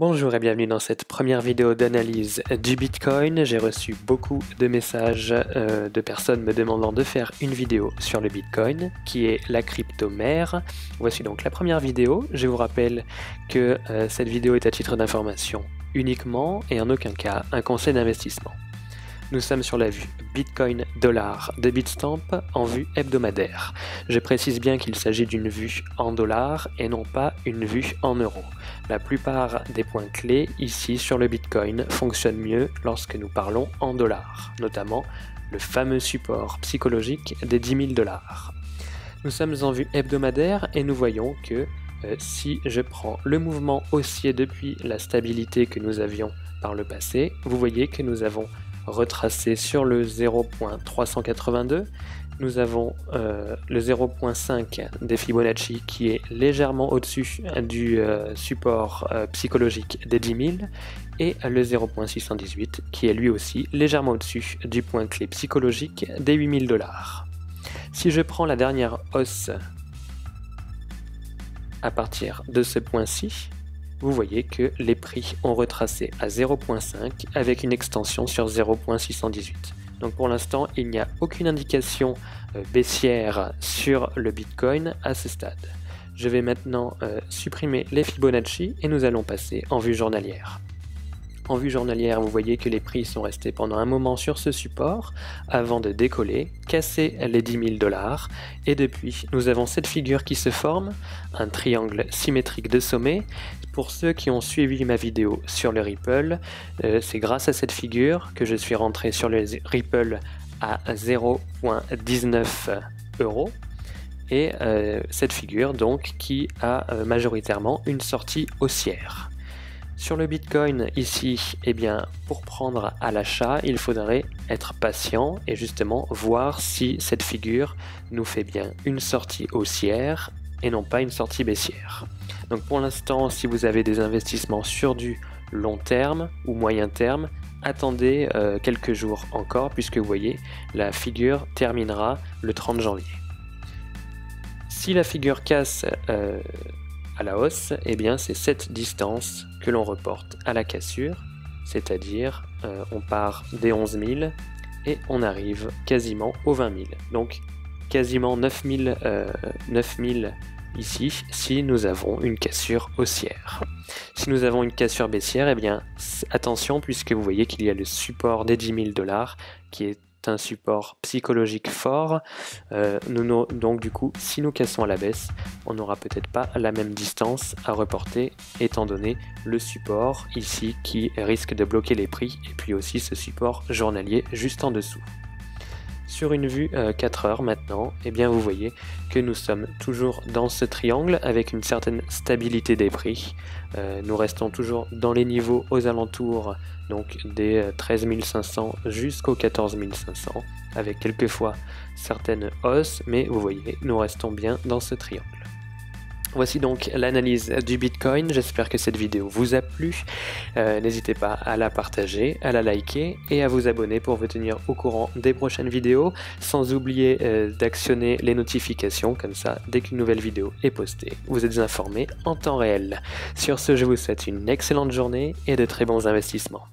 Bonjour et bienvenue dans cette première vidéo d'analyse du Bitcoin. J'ai reçu beaucoup de messages de personnes me demandant de faire une vidéo sur le Bitcoin, qui est la crypto-mère. Voici donc la première vidéo. Je vous rappelle que cette vidéo est à titre d'information uniquement et en aucun cas un conseil d'investissement. Nous sommes sur la vue Bitcoin dollar de Bitstamp en vue hebdomadaire. Je précise bien qu'il s'agit d'une vue en dollars et non pas une vue en euros. La plupart des points clés ici sur le Bitcoin fonctionnent mieux lorsque nous parlons en dollars, notamment le fameux support psychologique des 10 000 dollars. Nous sommes en vue hebdomadaire et nous voyons que si je prends le mouvement haussier depuis la stabilité que nous avions par le passé, vous voyez que nous avons retracé sur le 0.382, nous avons le 0.5 des Fibonacci qui est légèrement au-dessus du support psychologique des 10 000 et le 0.618 qui est lui aussi légèrement au-dessus du point clé psychologique des 8 000 dollars. Si je prends la dernière hausse à partir de ce point-ci, vous voyez que les prix ont retracé à 0.5 avec une extension sur 0.618. Donc pour l'instant, il n'y a aucune indication baissière sur le Bitcoin à ce stade. Je vais maintenant supprimer les Fibonacci et nous allons passer en vue journalière. En vue journalière, vous voyez que les prix sont restés pendant un moment sur ce support avant de décoller, casser les 10 000 dollars et depuis nous avons cette figure qui se forme, un triangle symétrique de sommet. Pour ceux qui ont suivi ma vidéo sur le Ripple, c'est grâce à cette figure que je suis rentré sur le Ripple à 0.19 €. Et cette figure donc qui a majoritairement une sortie haussière. Sur le Bitcoin ici, eh bien, pour prendre à l'achat, il faudrait être patient et justement voir si cette figure nous fait bien une sortie haussière et non pas une sortie baissière. Donc pour l'instant, si vous avez des investissements sur du long terme ou moyen terme, attendez quelques jours encore puisque vous voyez, la figure terminera le 30 janvier. Si la figure casse à la hausse, eh bien c'est cette distance que l'on reporte à la cassure, c'est-à-dire on part des 11 000 et on arrive quasiment aux 20 000. Donc quasiment 9 000 ici si nous avons une cassure haussière. Si nous avons une cassure baissière, eh bien attention puisque vous voyez qu'il y a le support des 10 000 dollars qui est un support psychologique fort, donc du coup si nous cassons à la baisse on n'aura peut-être pas la même distance à reporter étant donné le support ici qui risque de bloquer les prix et puis aussi ce support journalier juste en dessous. Sur une vue 4 heures maintenant, eh bien vous voyez que nous sommes toujours dans ce triangle avec une certaine stabilité des prix. Nous restons toujours dans les niveaux aux alentours donc des 13 500 jusqu'aux 14 500 avec quelquefois certaines hausses, mais vous voyez, nous restons bien dans ce triangle. Voici donc l'analyse du Bitcoin, j'espère que cette vidéo vous a plu, n'hésitez pas à la partager, à la liker et à vous abonner pour vous tenir au courant des prochaines vidéos, sans oublier d'actionner les notifications, comme ça dès qu'une nouvelle vidéo est postée, vous êtes informés en temps réel. Sur ce, je vous souhaite une excellente journée et de très bons investissements.